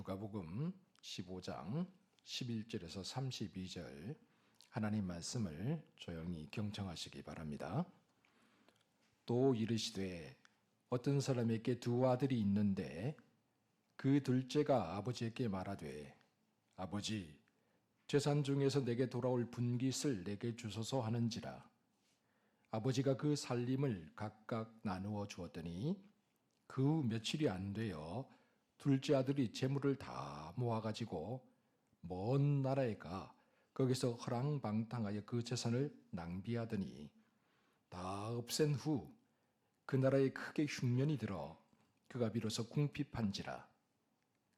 누가복음 15장 11절에서 32절 하나님 말씀을 조용히 경청하시기 바랍니다. 또 이르시되 어떤 사람에게 두 아들이 있는데 그 둘째가 아버지에게 말하되 아버지 재산 중에서 내게 돌아올 분깃을 내게 주소서 하는지라. 아버지가 그 살림을 각각 나누어 주었더니 그 며칠이 안 되어 둘째 아들이 재물을 다 모아가지고 먼 나라에 가 거기서 허랑방탕하여 그 재산을 낭비하더니 다 없앤 후 그 나라에 크게 흉년이 들어 그가 비로소 궁핍한지라.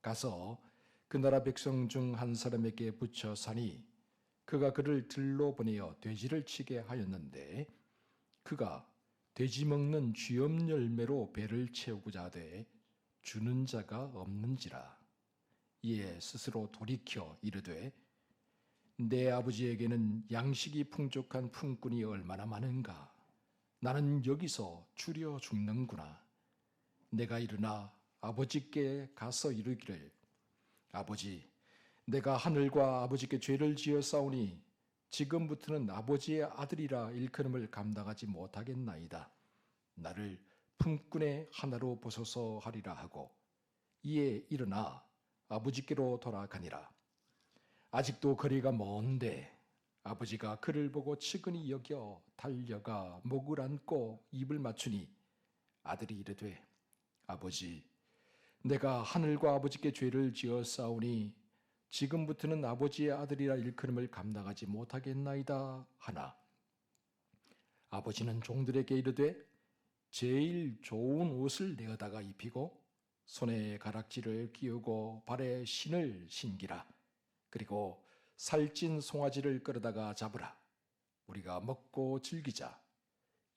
가서 그 나라 백성 중 한 사람에게 붙여 사니 그가 그를 들로 보내어 돼지를 치게 하였는데 그가 돼지 먹는 쥐염 열매로 배를 채우고자 하되 주는 자가 없는지라. 이에 스스로 돌이켜 이르되 내 아버지에게는 양식이 풍족한 품꾼이 얼마나 많은가. 나는 여기서 추려 죽는구나. 내가 일어나 아버지께 가서 이르기를 아버지 내가 하늘과 아버지께 죄를 지어 싸우니 지금부터는 아버지의 아들이라 일컬음을 감당하지 못하겠나이다. 나를 품꾼의 하나로 보소서 하리라 하고 이에 일어나 아버지께로 돌아가니라. 아직도 거리가 먼데 아버지가 그를 보고 측은히 여겨 달려가 목을 안고 입을 맞추니 아들이 이르되 아버지 내가 하늘과 아버지께 죄를 지어 싸우니 지금부터는 아버지의 아들이라 일컬음을 감당하지 못하겠나이다 하나 아버지는 종들에게 이르되 제일 좋은 옷을 내어다가 입히고 손에 가락지를 끼우고 발에 신을 신기라. 그리고 살찐 송아지를 끌어다가 잡으라. 우리가 먹고 즐기자.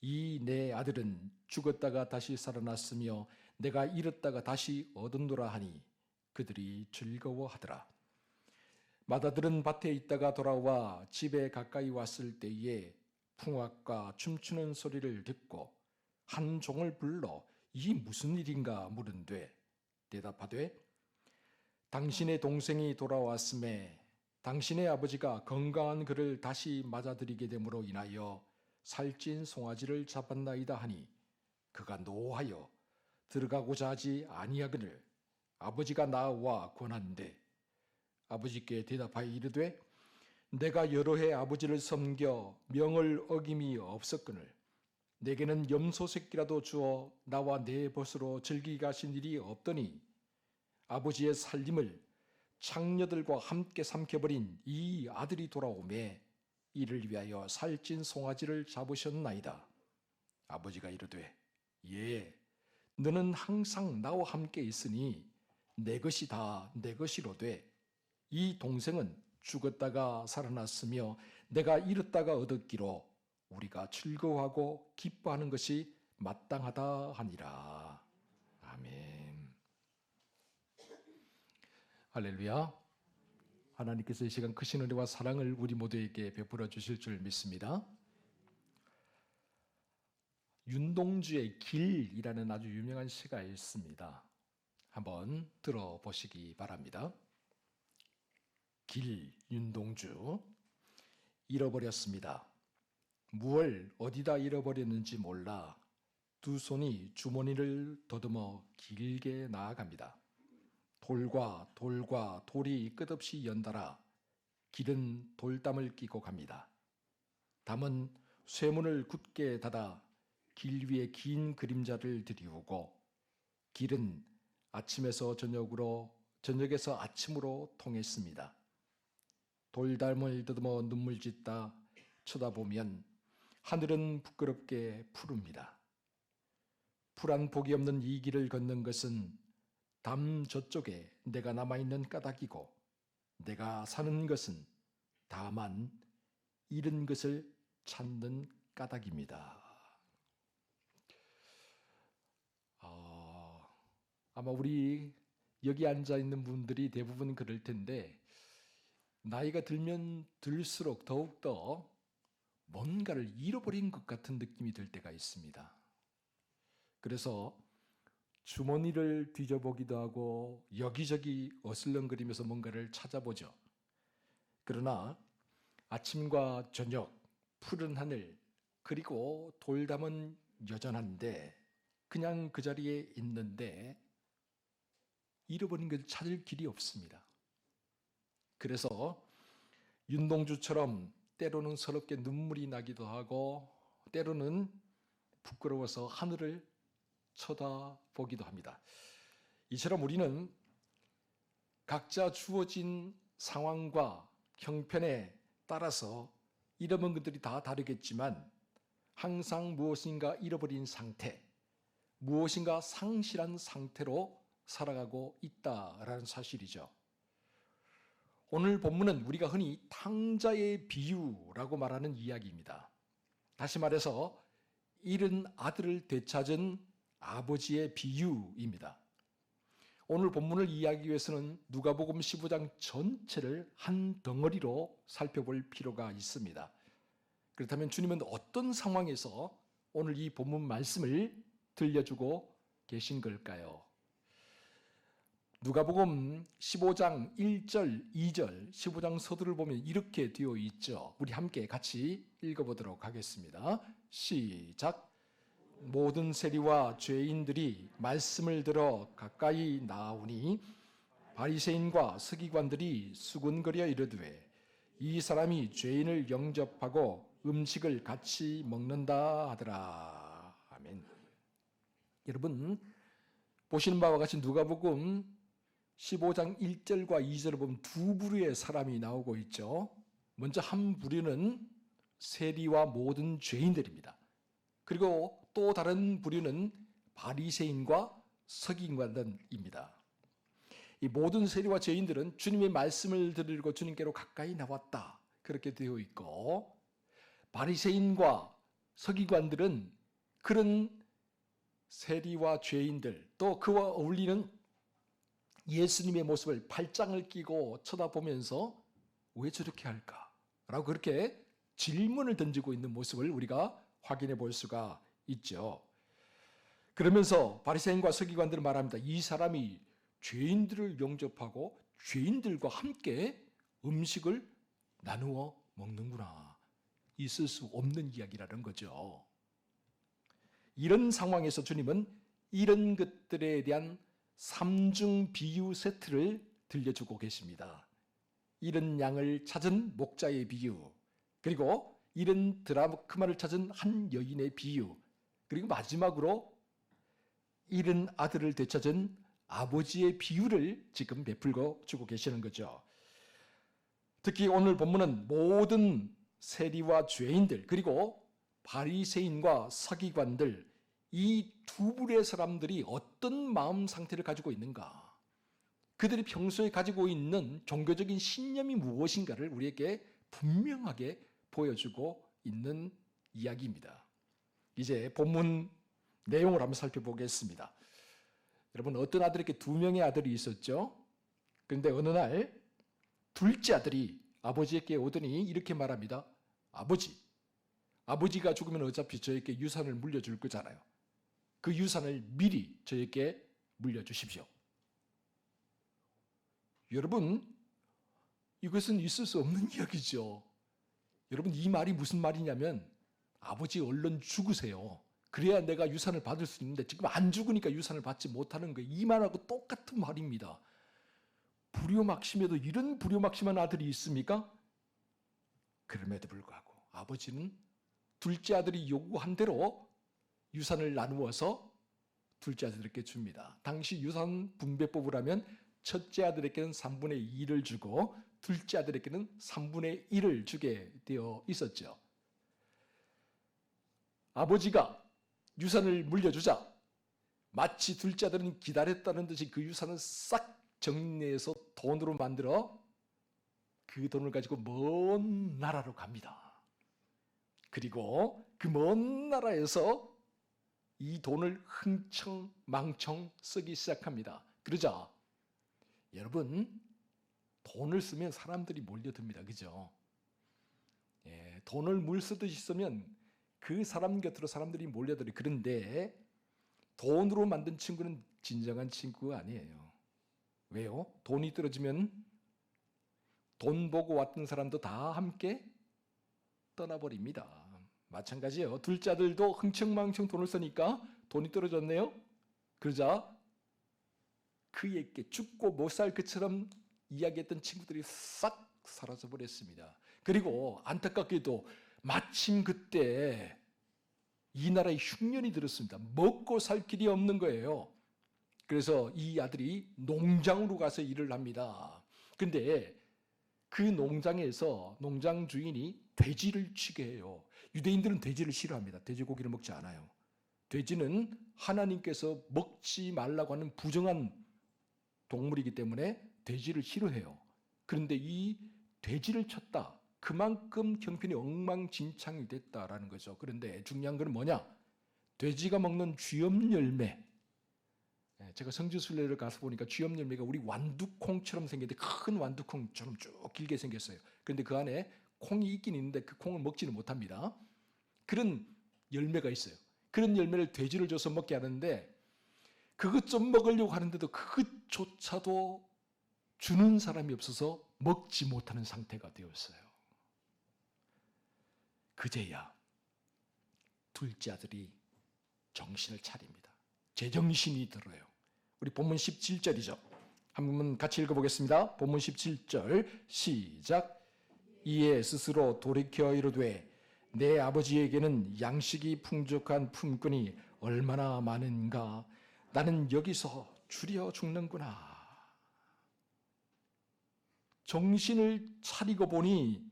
이 내 아들은 죽었다가 다시 살아났으며 내가 잃었다가 다시 얻었노라 하니 그들이 즐거워하더라. 맏아들은 밭에 있다가 돌아와 집에 가까이 왔을 때에 풍악과 춤추는 소리를 듣고 한 종을 불러 이 무슨 일인가 물은데 대답하되 당신의 동생이 돌아왔음에 당신의 아버지가 건강한 그를 다시 맞아들이게 됨으로 인하여 살찐 송아지를 잡았나이다 하니 그가 노하여 들어가고자 하지 아니하거늘 아버지가 나와 권한대 아버지께 대답하여 이르되 내가 여러 해 아버지를 섬겨 명을 어김이 없었거늘 내게는 염소 새끼라도 주어 나와 내 벗으로 즐기게 하신 일이 없더니 아버지의 살림을 창녀들과 함께 삼켜버린 이 아들이 돌아오매 이를 위하여 살찐 송아지를 잡으셨나이다. 아버지가 이르되 예, 너는 항상 나와 함께 있으니 내 것이 다 내 것이로되 이 동생은 죽었다가 살아났으며 내가 잃었다가 얻었기로 우리가 즐거워하고 기뻐하는 것이 마땅하다 하니라. 아멘. 할렐루야. 하나님께서 이 시간 크신 은혜와 사랑을 우리 모두에게 베풀어 주실 줄 믿습니다. 윤동주의 길이라는 아주 유명한 시가 있습니다. 한번 들어보시기 바랍니다. 길, 윤동주. 잃어버렸습니다. 무얼 어디다 잃어버렸는지 몰라 두 손이 주머니를 더듬어 길게 나아갑니다. 돌과 돌이 끝없이 연달아 길은 돌담을 끼고 갑니다. 담은 쇠문을 굳게 닫아 길 위에 긴 그림자를 들이우고 길은 아침에서 저녁에서 아침으로 통했습니다. 돌담을 더듬어 눈물 짓다 쳐다보면 하늘은 부끄럽게 푸릅니다. 풀한 복이 없는 이 길을 걷는 것은 담 저쪽에 내가 남아있는 까닭이고 내가 사는 것은 다만 잃은 것을 찾는 까닭입니다. 아마 우리 여기 앉아있는 분들이 대부분 그럴 텐데 나이가 들면 들수록 더욱더 뭔가를 잃어버린 것 같은 느낌이 들 때가 있습니다. 그래서 주머니를 뒤져보기도 하고 여기저기 어슬렁거리면서 뭔가를 찾아보죠. 그러나 아침과 저녁, 푸른 하늘, 그리고 돌담은 여전한데 그냥 그 자리에 있는데 잃어버린 것을 찾을 길이 없습니다. 그래서 윤동주처럼 때로는 서럽게 눈물이 나기도 하고 때로는 부끄러워서 하늘을 쳐다보기도 합니다. 이처럼 우리는 각자 주어진 상황과 형편에 따라서 잃어버린 것들이 다 다르겠지만 항상 무엇인가 잃어버린 상태, 무엇인가 상실한 상태로 살아가고 있다라는 사실이죠. 오늘 본문은 우리가 흔히 탕자의 비유라고 말하는 이야기입니다. 다시 말해서 잃은 아들을 되찾은 아버지의 비유입니다. 오늘 본문을 이해하기 위해서는 누가복음 15장 전체를 한 덩어리로 살펴볼 필요가 있습니다. 그렇다면 주님은 어떤 상황에서 오늘 이 본문 말씀을 들려주고 계신 걸까요? 누가복음 15장 1절, 2절, 15장 서두를 보면 이렇게 되어 있죠. 우리 함께 같이 읽어보도록 하겠습니다. 시작. 모든 세리와 죄인들이 말씀을 들어 가까이 나오니 바리새인과 서기관들이 수군거려 이르되 이 사람이 죄인을 영접하고 음식을 같이 먹는다 하더라. 아멘. 여러분 보시는 바와 같이 누가복음 15장 1절과 2절을 보면 두 부류의 사람이 나오고 있죠. 먼저 한 부류는 세리와 모든 죄인들입니다. 그리고 또 다른 부류는 바리새인과 서기관들입니다. 이 모든 세리와 죄인들은 주님의 말씀을 들으려고 주님께로 가까이 나왔다. 그렇게 되어 있고 바리새인과 서기관들은 그런 세리와 죄인들 또 그와 어울리는 예수님의 모습을 팔짱을 끼고 쳐다보면서 왜 저렇게 할까? 라고 그렇게 질문을 던지고 있는 모습을 우리가 확인해 볼 수가 있죠. 그러면서 바리새인과 서기관들은 말합니다. 이 사람이 죄인들을 영접하고 죄인들과 함께 음식을 나누어 먹는구나. 있을 수 없는 이야기라는 거죠. 이런 상황에서 주님은 이런 것들에 대한 삼중 비유 세트를 들려주고 계십니다. 잃은 양을 찾은 목자의 비유, 그리고 잃은 드라크마를 찾은 한 여인의 비유, 그리고 마지막으로 잃은 아들을 되찾은 아버지의 비유를 지금 베풀고 주고 계시는 거죠. 특히 오늘 본문은 모든 세리와 죄인들 그리고 바리새인과 서기관들 이 두 부류의 사람들이 어떤 마음 상태를 가지고 있는가, 그들이 평소에 가지고 있는 종교적인 신념이 무엇인가를 우리에게 분명하게 보여주고 있는 이야기입니다. 이제 본문 내용을 한번 살펴보겠습니다. 여러분 어떤 아들에게 두 명의 아들이 있었죠. 그런데 어느 날 둘째 아들이 아버지에게 오더니 이렇게 말합니다. 아버지가 죽으면 어차피 저에게 유산을 물려줄 거잖아요. 그 유산을 미리 저에게 물려주십시오. 여러분 이것은 있을 수 없는 이야기죠. 여러분 이 말이 무슨 말이냐면 아버지 얼른 죽으세요. 그래야 내가 유산을 받을 수 있는데 지금 안 죽으니까 유산을 받지 못하는 거예요. 이 말하고 똑같은 말입니다. 불효막심에도 이런 불효막심한 아들이 있습니까? 그럼에도 불구하고 아버지는 둘째 아들이 요구한 대로 유산을 나누어서 둘째 아들에게 줍니다. 당시 유산 분배법을 하면 첫째 아들에게는 3분의 2를 주고 둘째 아들에게는 3분의 1을 주게 되어 있었죠. 아버지가 유산을 물려주자 마치 둘째 아들은 기다렸다는 듯이 그 유산을 싹 정리해서 돈으로 만들어 그 돈을 가지고 먼 나라로 갑니다. 그리고 그 먼 나라에서 이 돈을 흥청망청 쓰기 시작합니다. 그러자 여러분 돈을 쓰면 사람들이 몰려듭니다. 그죠? 예, 돈을 물 쓰듯이 쓰면 그 사람 곁으로 사람들이 몰려들어요. 그런데 돈으로 만든 친구는 진정한 친구가 아니에요. 왜요? 돈이 떨어지면 돈 보고 왔던 사람도 다 함께 떠나버립니다. 마찬가지예요. 둘째 아들도 흥청망청 돈을 쓰니까 돈이 떨어졌네요. 그러자 그에게 죽고 못 살 것처럼 이야기했던 친구들이 싹 사라져 버렸습니다. 그리고 안타깝게도 마침 그때 이 나라에 흉년이 들었습니다. 먹고 살 길이 없는 거예요. 그래서 이 아들이 농장으로 가서 일을 합니다. 근데 그 농장에서 농장 주인이 돼지를 치게 해요. 유대인들은 돼지를 싫어합니다. 돼지고기를 먹지 않아요. 돼지는 하나님께서 먹지 말라고 하는 부정한 동물이기 때문에 돼지를 싫어해요. 그런데 이 돼지를 쳤다. 그만큼 형편이 엉망진창이 됐다라는 거죠. 그런데 중요한 건 뭐냐? 돼지가 먹는 쥐염 열매. 제가 성지순례를 가서 보니까 쥐염 열매가 우리 완두콩처럼 생겼는데 큰 완두콩처럼 쭉 길게 생겼어요. 그런데 그 안에 콩이 있긴 있는데 그 콩을 먹지는 못합니다. 그런 열매가 있어요. 그런 열매를 돼지를 줘서 먹게 하는데 그것 좀 먹으려고 하는데도 그것조차도 주는 사람이 없어서 먹지 못하는 상태가 되었어요. 그제야 둘째 아들이 정신을 차립니다. 제정신이 들어요. 우리 본문 17절이죠. 한번 같이 읽어보겠습니다. 본문 17절 시작. 이에 스스로 돌이켜 이르되 내 아버지에게는 양식이 풍족한 품꾼이 얼마나 많은가. 나는 여기서 줄여 죽는구나. 정신을 차리고 보니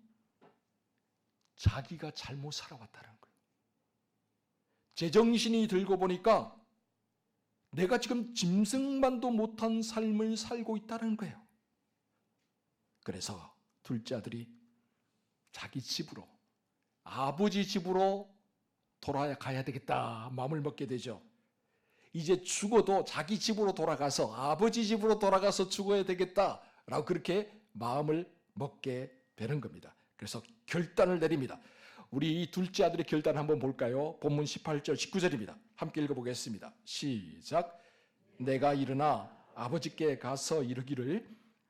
자기가 잘못 살아왔다는 거예요. 제정신이 들고 보니까 내가 지금 짐승만도 못한 삶을 살고 있다는 거예요. 그래서 둘째 아들이 자기 집으로, 아버지 집으로 돌아가야 되겠다 마음을 먹게 되죠. 이제 죽어도 자기 집으로 돌아가서 아버지 집으로 돌아가서 죽어야 되겠다라고 그렇게 마음을 먹게 되는 겁니다. 그래서 결단을 내립니다. 우리 이 둘째 아들의 결단 한번 볼까요? 본문 18절 19절입니다. 함께 읽어보겠습니다. 시작. 내가 일어나 아버지께 가서 이르기를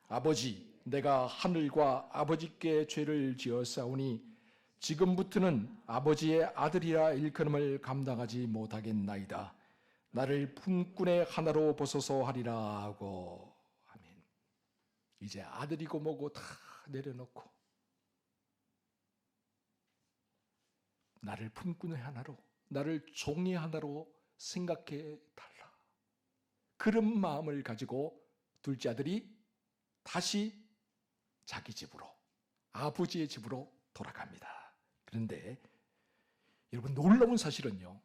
아버지 내가 하늘과 아버지께 죄를 지었사오니 지금부터는 아버지의 아들이라 일컬음을 감당하지 못하겠나이다. 나를 품꾼의 하나로 보소서 하리라 하고. 아멘. 이제 아들이고 뭐고 다 내려놓고 나를 품꾼의 하나로, 나를 종의 하나로 생각해 달라. 그런 마음을 가지고 둘째 아들이 다시 자기 집으로, 아버지의 집으로 돌아갑니다. 그런데 여러분 놀라운 사실은요,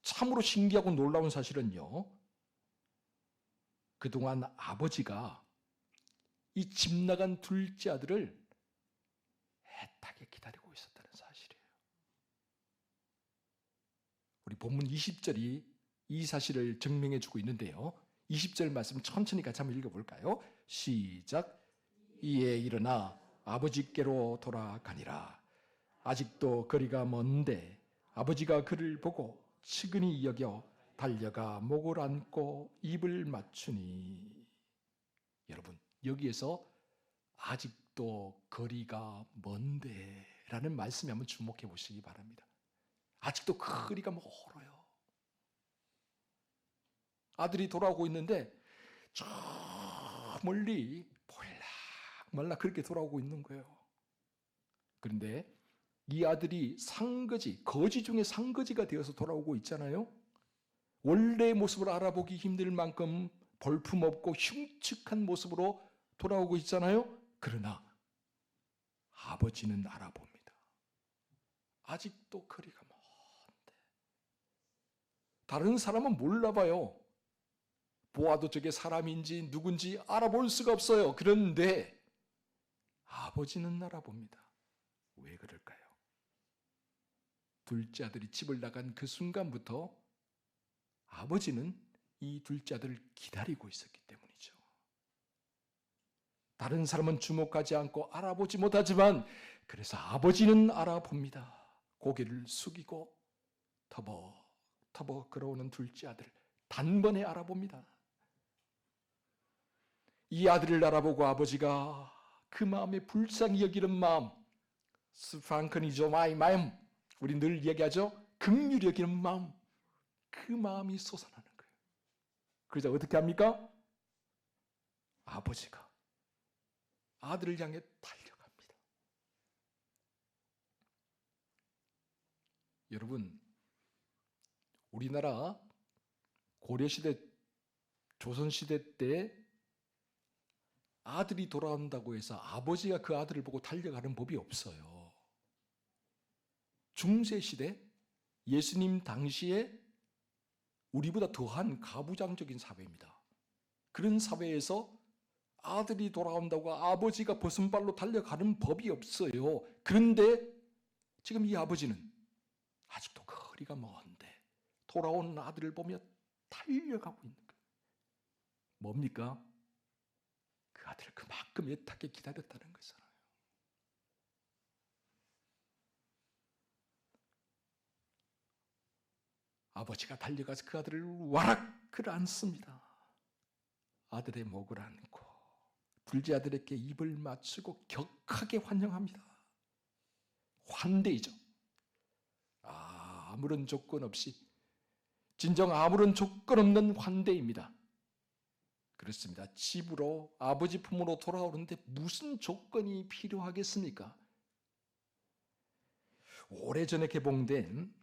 참으로 신기하고 놀라운 사실은요, 그동안 아버지가 이 집 나간 둘째 아들을 애타게 기다리고 있었다는 사실이에요. 우리 본문 20절이 이 사실을 증명해 주고 있는데요. 20절 말씀 천천히 같이 한번 읽어볼까요? 시작. 이에 일어나 아버지께로 돌아가니라. 아직도 거리가 먼데 아버지가 그를 보고 측은히 여겨 달려가 목을 안고 입을 맞추니. 여러분 여기에서 아직도 거리가 먼데 라는 말씀에 한번 주목해 보시기 바랍니다. 아직도 거리가 멀어요. 아들이 돌아오고 있는데 저 멀리 몰락 그렇게 돌아오고 있는 거예요. 그런데 이 아들이 상거지, 거지 중에 상거지가 되어서 돌아오고 있잖아요. 원래의 모습을 알아보기 힘들 만큼 볼품없고 흉측한 모습으로 돌아오고 있잖아요. 그러나 아버지는 알아봅니다. 아직도 거리가 먼데. 다른 사람은 몰라봐요. 보아도 저게 사람인지 누군지 알아볼 수가 없어요. 그런데 아버지는 알아봅니다. 왜 그럴까요? 둘째 아들이 집을 나간 그 순간부터 아버지는 이 둘째 아들을 기다리고 있었기 때문이죠. 다른 사람은 주목하지 않고 알아보지 못하지만 그래서 아버지는 알아봅니다. 고개를 숙이고 터벅터벅 걸어오는 둘째 아들을 단번에 알아봅니다. 이 아들을 알아보고 아버지가 그 마음에 불쌍히 여기는 마음, 스프랑크니조 마이 마음, 우리 늘 얘기하죠. 긍휼히 여기는 마음, 그 마음이 솟아나는 거예요. 그래서 어떻게 합니까? 아버지가 아들을 향해 달려갑니다. 여러분, 우리나라 고려시대, 조선시대 때 아들이 돌아온다고 해서 아버지가 그 아들을 보고 달려가는 법이 없어요. 중세시대, 예수님 당시에 우리보다 더한 가부장적인 사회입니다. 그런 사회에서 아들이 돌아온다고 아버지가 벗은발로 달려가는 법이 없어요. 그런데 지금 이 아버지는 아직도 거리가 먼데 돌아오는 아들을 보며 달려가고 있는 거예요. 뭡니까? 그 아들을 그만큼 애타게 기다렸다는 거잖아요. 아버지가 달려가서 그 아들을 와락을 안습니다. 아들의 목을 안고 둘째 아들에게 입을 맞추고 격하게 환영합니다. 환대이죠. 아무런 조건 없이, 진정 아무런 조건 없는 환대입니다. 그렇습니다. 집으로, 아버지 품으로 돌아오는데 무슨 조건이 필요하겠습니까? 오래전에 개봉된,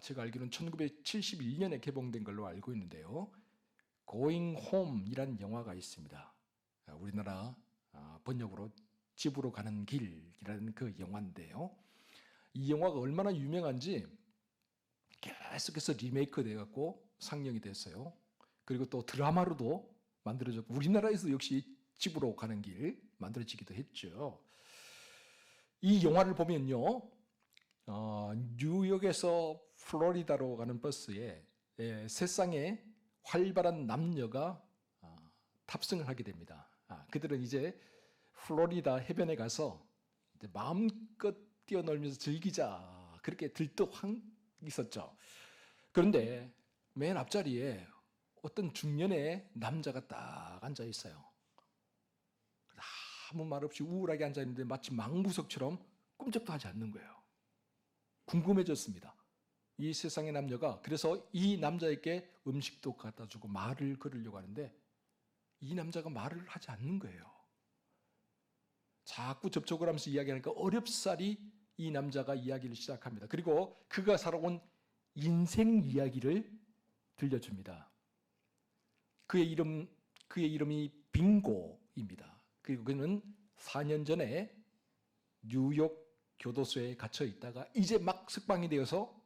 제가 알기로는 1971년에 개봉된 걸로 알고 있는데요. Going Home이라는 영화가 있습니다. 우리나라 번역으로 집으로 가는 길이라는 그 영화인데요. 이 영화가 얼마나 유명한지 계속해서 리메이크 돼갖고 상영이 됐어요. 그리고 또 드라마로도 만들어졌고 우리나라에서 역시 집으로 가는 길 만들어지기도 했죠. 이 영화를 보면요, 뉴욕에서 플로리다로 가는 버스에 세상에 활발한 남녀가 탑승을 하게 됩니다. 그들은 이제 플로리다 해변에 가서 이제 마음껏 뛰어놀면서 즐기자, 그렇게 들떠 있었죠. 그런데 맨 앞자리에 어떤 중년의 남자가 딱 앉아 있어요. 아무 말 없이 우울하게 앉아 있는데 마치 망부석처럼 꿈쩍도 하지 않는 거예요. 궁금해졌습니다. 이 세상의 남녀가. 그래서 이 남자에게 음식도 갖다 주고 말을 걸으려고 하는데 이 남자가 말을 하지 않는 거예요. 자꾸 접촉을 하면서 이야기하니까 어렵사리 이 남자가 이야기를 시작합니다. 그리고 그가 살아온 인생 이야기를 들려줍니다. 그의 이름이 빙고입니다. 그리고 그는 4년 전에 뉴욕 교도소에 갇혀 있다가 이제 막 석방이 되어서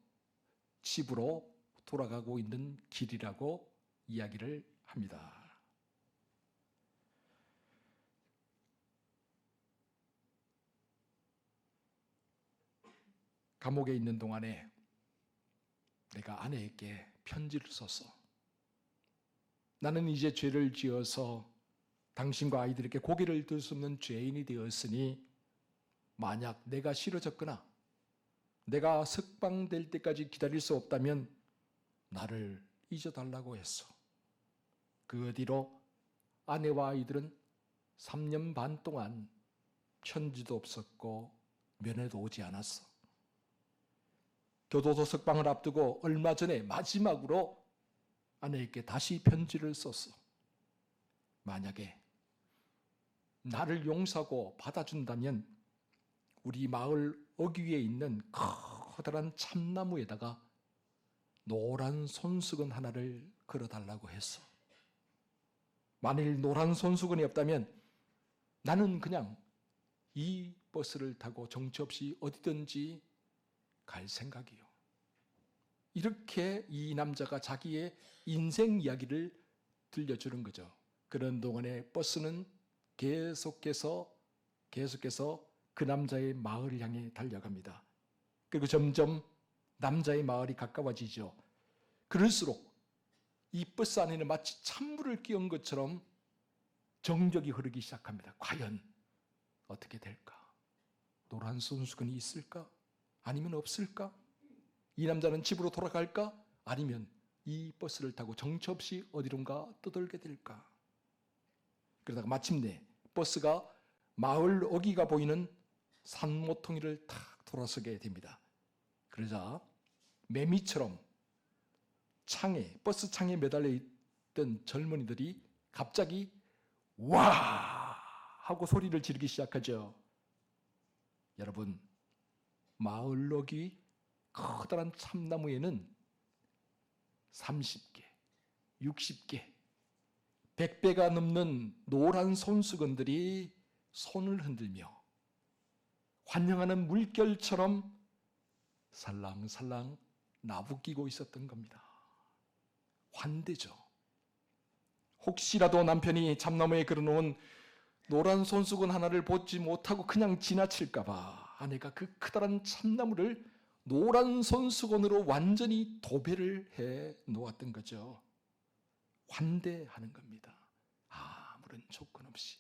집으로 돌아가고 있는 길이라고 이야기를 합니다. 감옥에 있는 동안에 내가 아내에게 편지를 썼어. 나는 이제 죄를 지어서 당신과 아이들에게 고개를 들 수 없는 죄인이 되었으니 만약 내가 싫어졌거나 내가 석방될 때까지 기다릴 수 없다면 나를 잊어달라고 했어. 그 뒤로 아내와 아이들은 3년 반 동안 편지도 없었고 면회도 오지 않았어. 교도소 석방을 앞두고 얼마 전에 마지막으로 아내에게 다시 편지를 썼어. 만약에 나를 용서하고 받아준다면 우리 마을 어귀에 있는 커다란 참나무에다가 노란 손수건 하나를 걸어달라고 했어. 만일 노란 손수건이 없다면 나는 그냥 이 버스를 타고 정처 없이 어디든지 갈 생각이요. 이렇게 이 남자가 자기의 인생 이야기를 들려주는 거죠. 그런 동안에 버스는 계속해서 그 남자의 마을을 향해 달려갑니다. 그리고 점점 남자의 마을이 가까워지죠. 그럴수록 이 버스 안에는 마치 찬물을 끼얹은 것처럼 정적이 흐르기 시작합니다. 과연 어떻게 될까? 노란 손수건이 있을까? 아니면 없을까? 이 남자는 집으로 돌아갈까? 아니면 이 버스를 타고 정처 없이 어디론가 떠돌게 될까? 그러다가 마침내 버스가 마을 어귀가 보이는 산모퉁이를 탁 돌아서게 됩니다. 그러자 매미처럼 버스 창에 매달려 있던 젊은이들이 갑자기 와 하고 소리를 지르기 시작하죠. 여러분, 마을 어귀 커다란 참나무에는 30개, 60개, 100배가 넘는 노란 손수건들이 손을 흔들며 환영하는 물결처럼 살랑살랑 나부끼고 있었던 겁니다. 환대죠. 혹시라도 남편이 참나무에 걸어놓은 노란 손수건 하나를 보지 못하고 그냥 지나칠까봐 아내가 그 커다란 참나무를 노란 손수건으로 완전히 도배를 해 놓았던 거죠. 환대하는 겁니다. 아무런 조건 없이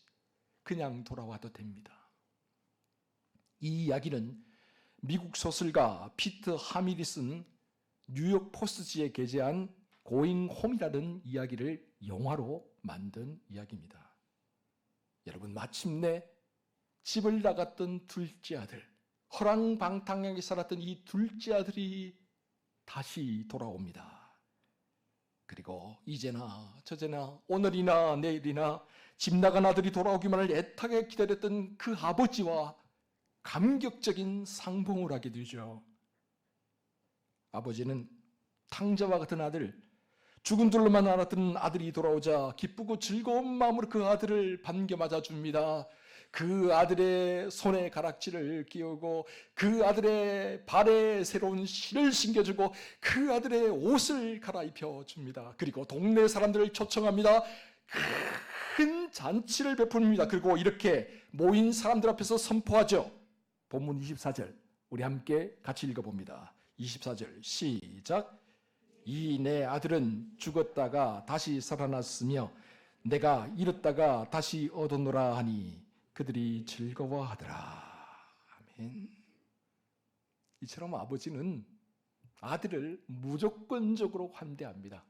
그냥 돌아와도 됩니다. 이 이야기는 미국 소설가 피터 하밀이 쓴 뉴욕 포스트지에 게재한 고잉 홈이라는 이야기를 영화로 만든 이야기입니다. 여러분, 마침내 집을 나갔던 둘째 아들, 허랑방탕하게 살았던 이 둘째 아들이 다시 돌아옵니다. 그리고 이제나 저제나 오늘이나 내일이나 집 나간 아들이 돌아오기만을 애타게 기다렸던 그 아버지와 감격적인 상봉을 하게 되죠. 아버지는 탕자와 같은 아들, 죽은 줄로만 알았던 아들이 돌아오자 기쁘고 즐거운 마음으로 그 아들을 반겨 맞아줍니다. 그 아들의 손에 가락지를 끼우고 그 아들의 발에 새로운 실을 신겨주고 그 아들의 옷을 갈아입혀 줍니다. 그리고 동네 사람들을 초청합니다. 큰 잔치를 베풉니다. 그리고 이렇게 모인 사람들 앞에서 선포하죠. 본문 24절 우리 함께 같이 읽어봅니다. 24절 시작. 이 내 아들은 죽었다가 다시 살아났으며 내가 잃었다가 다시 얻었노라 하니 그들이 즐거워하더라. 아멘. 이처럼 아버지는 아들을 무조건적으로 환대합니다.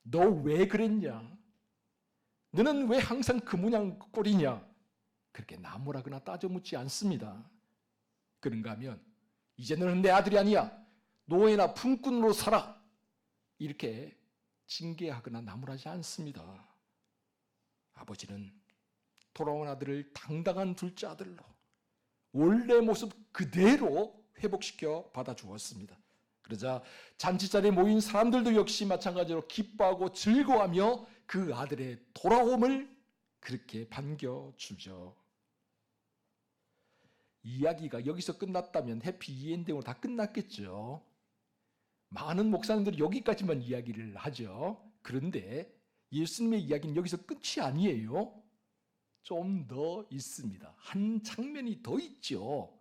너 왜 그랬냐? 너는 왜 항상 그 모양 그 꼴이냐? 그렇게 나무라거나 따져 묻지 않습니다. 그런가 하면 이제 너는 내 아들이 아니야. 노예나 품꾼으로 살아. 이렇게 징계하거나 나무라지 않습니다. 아버지는 돌아온 아들을 당당한 둘째 아들로 원래 모습 그대로 회복시켜 받아주었습니다. 그러자 잔치자리에 모인 사람들도 역시 마찬가지로 기뻐하고 즐거워하며 그 아들의 돌아옴을 그렇게 반겨주죠. 이야기가 여기서 끝났다면 해피엔딩으로 다 끝났겠죠. 많은 목사님들이 여기까지만 이야기를 하죠. 그런데 예수님의 이야기는 여기서 끝이 아니에요. 좀 더 있습니다. 한 장면이 더 있죠.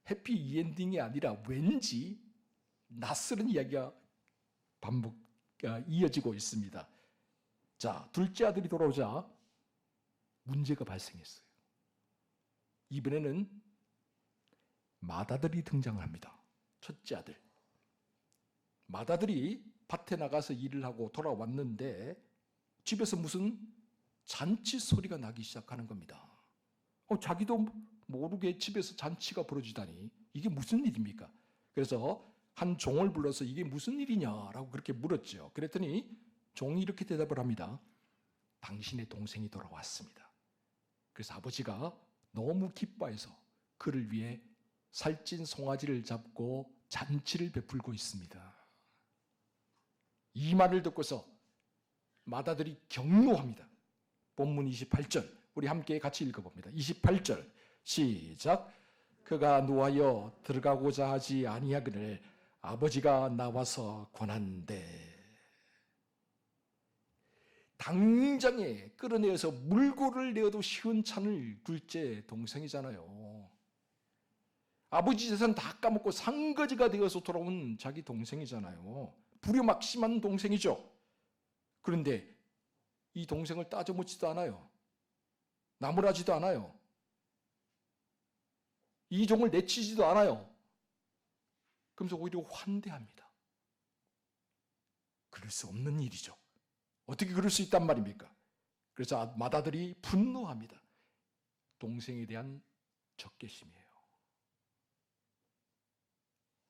해피엔딩이 아니라 왠지 낯설은 이야기가 이어지고 있습니다. 자, 둘째 아들이 돌아오자 문제가 발생했어요. 이번에는 맏아들이 등장을 합니다. 첫째 아들. 맏아들이 밭에 나가서 일을 하고 돌아왔는데 집에서 무슨 잔치 소리가 나기 시작하는 겁니다. 자기도 모르게 집에서 잔치가 벌어지다니 이게 무슨 일입니까? 그래서 한 종을 불러서 이게 무슨 일이냐라고 그렇게 물었죠. 그랬더니 종이 이렇게 대답을 합니다. 당신의 동생이 돌아왔습니다. 그래서 아버지가 너무 기뻐해서 그를 위해 살찐 송아지를 잡고 잔치를 베풀고 있습니다. 이 말을 듣고서 맏아들이 경노합니다. 본문 28절 우리 함께 같이 읽어봅니다. 28절 시작. 그가 노하여 들어가고자 하지 아니하거늘 아버지가 나와서 권한대. 당장에 끌어내어서 물고를 내어도 시원찮을 둘째 동생이잖아요. 아버지 재산 다 까먹고 상거지가 되어서 돌아온 자기 동생이잖아요. 불효막심한 동생이죠. 그런데 이 동생을 따져 묻지도 않아요. 나무라지도 않아요. 이 종을 내치지도 않아요. 그러면서 오히려 환대합니다. 그럴 수 없는 일이죠. 어떻게 그럴 수 있단 말입니까? 그래서 맏아들이 분노합니다. 동생에 대한 적개심이에요.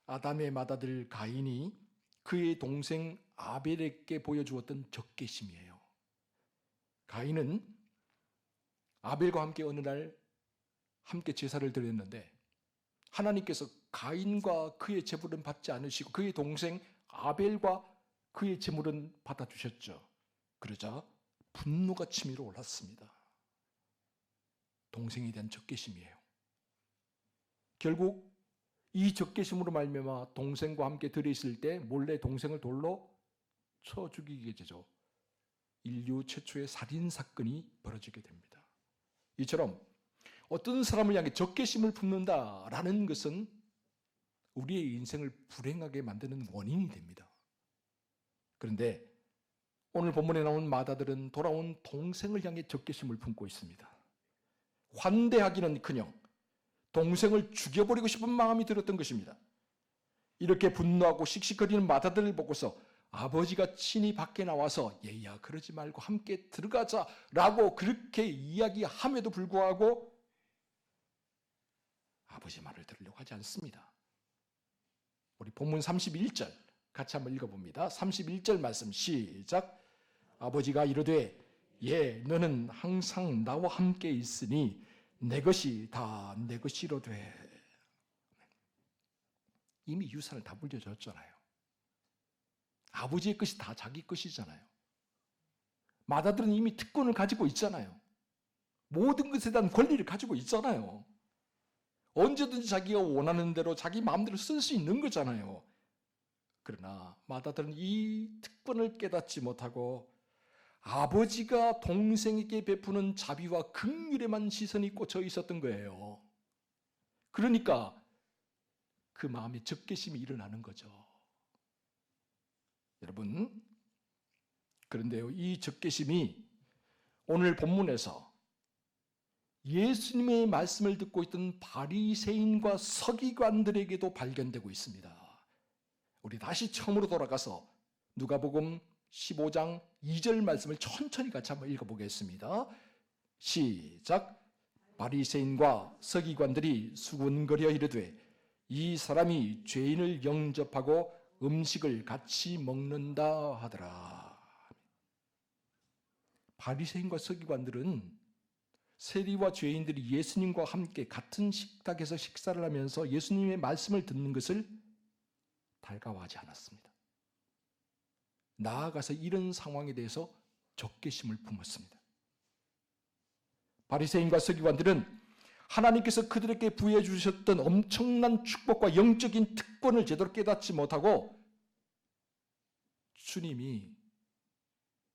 아담의 맏아들 가인이 그의 동생 아벨에게 보여주었던 적개심이에요. 가인은 아벨과 함께 어느 날 함께 제사를 드렸는데 하나님께서 가인과 그의 제물은 받지 않으시고 그의 동생 아벨과 그의 제물은 받아주셨죠. 그러자 분노가 치밀어 올랐습니다. 동생에 대한 적개심이에요. 결국 이 적개심으로 말미암아 동생과 함께 들어있을 때 몰래 동생을 돌로 쳐 죽이게 되죠. 인류 최초의 살인사건이 벌어지게 됩니다. 이처럼 어떤 사람을 향해 적개심을 품는다라는 것은 우리의 인생을 불행하게 만드는 원인이 됩니다. 그런데 오늘 본문에 나온 맏아들은 돌아온 동생을 향해 적개심을 품고 있습니다. 환대하기는커녕 동생을 죽여버리고 싶은 마음이 들었던 것입니다. 이렇게 분노하고 씩씩거리는 맏아들을 보고서 아버지가 친히 밖에 나와서 얘야 그러지 말고 함께 들어가자라고 그렇게 이야기함에도 불구하고 아버지 말을 들으려고 하지 않습니다. 우리 본문 31절 같이 한번 읽어봅니다. 31절 말씀 시작. 아버지가 이르되 예 너는 항상 나와 함께 있으니 내 것이 다 내 것이로되. 이미 유산을 다 물려줬잖아요. 아버지의 것이 다 자기 것이잖아요. 맏아들은 이미 특권을 가지고 있잖아요. 모든 것에 대한 권리를 가지고 있잖아요. 언제든지 자기가 원하는 대로 자기 마음대로 쓸 수 있는 거잖아요. 그러나 맏아들은 이 특권을 깨닫지 못하고 아버지가 동생에게 베푸는 자비와 긍휼에만 시선이 꽂혀 있었던 거예요. 그러니까 그 마음에 적개심이 일어나는 거죠. 여러분, 그런데요, 이 적개심이 오늘 본문에서 예수님의 말씀을 듣고 있던 바리새인과 서기관들에게도 발견되고 있습니다. 우리 다시 처음으로 돌아가서 누가복음 15장 2절 말씀을 천천히 같이 한번 읽어보겠습니다. 시작. 바리새인과 서기관들이 수군거려 이르되 이 사람이 죄인을 영접하고 음식을 같이 먹는다 하더라. 바리새인과 서기관들은 세리와 죄인들이 예수님과 함께 같은 식탁에서 식사를 하면서 예수님의 말씀을 듣는 것을 달가워하지 않았습니다. 나아가서 이런 상황에 대해서 적개심을 품었습니다. 바리새인과 서기관들은 하나님께서 그들에게 부여해 주셨던 엄청난 축복과 영적인 특권을 제대로 깨닫지 못하고 주님이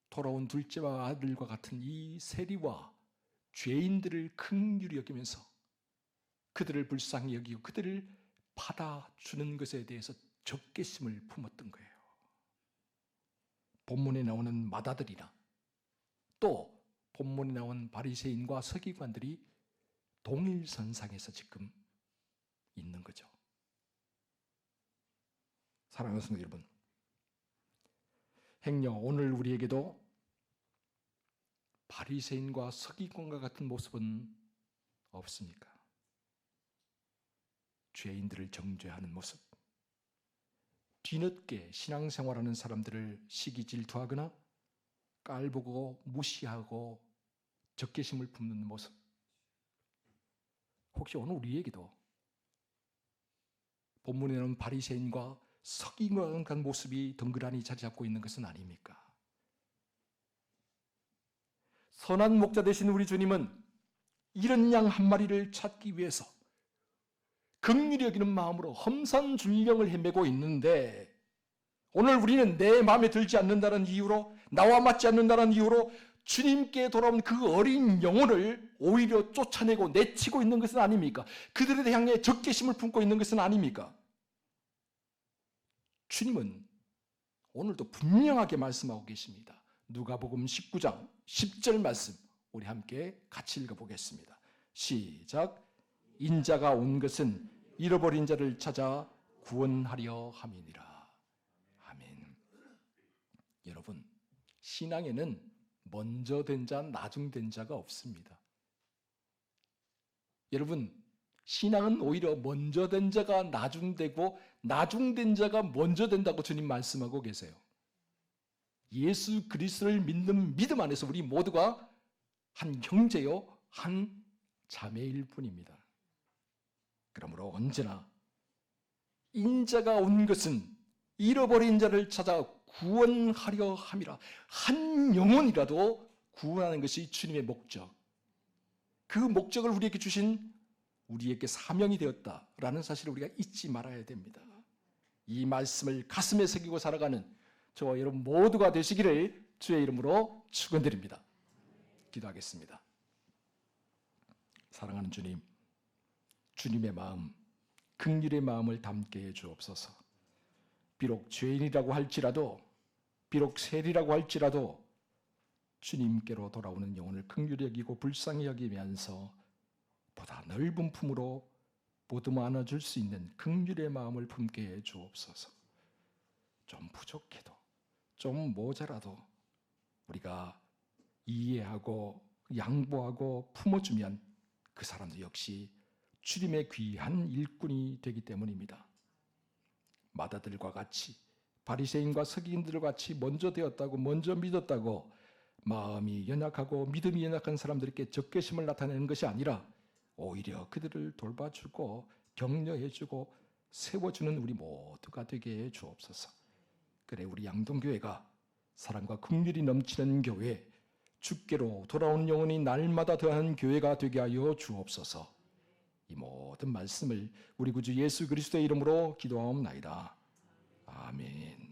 돌아온 둘째와 아들과 같은 이 세리와 죄인들을 긍휼히 여기면서 그들을 불쌍히 여기고 그들을 받아주는 것에 대해서 적개심을 품었던 거예요. 본문에 나오는 맏아들이나 또 본문에 나온 바리새인과 서기관들이 동일선상에서 지금 있는 거죠. 사랑하는 성도 여러분, 행여 오늘 우리에게도 바리새인과 서기관과 같은 모습은 없습니까? 죄인들을 정죄하는 모습, 뒤늦게 신앙생활하는 사람들을 시기 질투하거나 깔보고 무시하고 적개심을 품는 모습, 혹시 오늘 우리에게도 본문에 나오는 바리새인과 서기관과 같은 모습이 덩그러니 자리 잡고 있는 것은 아닙니까? 선한 목자 되신 우리 주님은 이런 양 한 마리를 찾기 위해서 긍휼히 여기는 마음으로 험산줄령을 헤매고 있는데 오늘 우리는 내 마음에 들지 않는다는 이유로 나와 맞지 않는다는 이유로 주님께 돌아온 그 어린 영혼을 오히려 쫓아내고 내치고 있는 것은 아닙니까? 그들에 향해 적개심을 품고 있는 것은 아닙니까? 주님은 오늘도 분명하게 말씀하고 계십니다. 누가복음 19장 10절 말씀 우리 함께 같이 읽어보겠습니다. 시작. 인자가 온 것은 잃어버린 자를 찾아 구원하려 함이니라. 아멘. 여러분, 신앙에는 먼저 된 자, 나중 된 자가 없습니다. 여러분, 신앙은 오히려 먼저 된 자가 나중 되고 나중 된 자가 먼저 된다고 주님 말씀하고 계세요. 예수 그리스도를 믿는 믿음 안에서 우리 모두가 한 형제요, 한 자매일 뿐입니다. 그러므로 언제나 인자가 온 것은 잃어버린 자를 찾아 구원하려 함이라. 한 영혼이라도 구원하는 것이 주님의 목적. 그 목적을 우리에게 주신 우리에게 사명이 되었다라는 사실을 우리가 잊지 말아야 됩니다. 이 말씀을 가슴에 새기고 살아가는 저와 여러분 모두가 되시기를 주의 이름으로 축원드립니다. 기도하겠습니다. 사랑하는 주님, 주님의 마음, 긍휼의 마음을 담게 해 주옵소서. 비록 죄인이라고 할지라도, 비록 세리라고 할지라도 주님께로 돌아오는 영혼을 긍휼히 여기고 불쌍히 여기면서 보다 넓은 품으로 보듬어 안아줄 수 있는 긍휼의 마음을 품게 해 주옵소서. 좀 부족해도, 좀 모자라도 우리가 이해하고 양보하고 품어주면 그 사람도 역시 주님의 귀한 일꾼이 되기 때문입니다. 마다들과 같이, 바리새인과 서기인들과 같이 먼저 되었다고, 먼저 믿었다고 마음이 연약하고 믿음이 연약한 사람들에게 적개심을 나타내는 것이 아니라 오히려 그들을 돌봐주고 격려해주고 세워주는 우리 모두가 되게 해 주옵소서. 그래, 우리 양동교회가 사랑과 긍휼이 넘치는 교회, 주께로 돌아오는 영혼이 날마다 더하는 교회가 되게 하여 주옵소서. 이 모든 말씀을 우리 구주 예수 그리스도의 이름으로 기도하옵나이다. 아멘.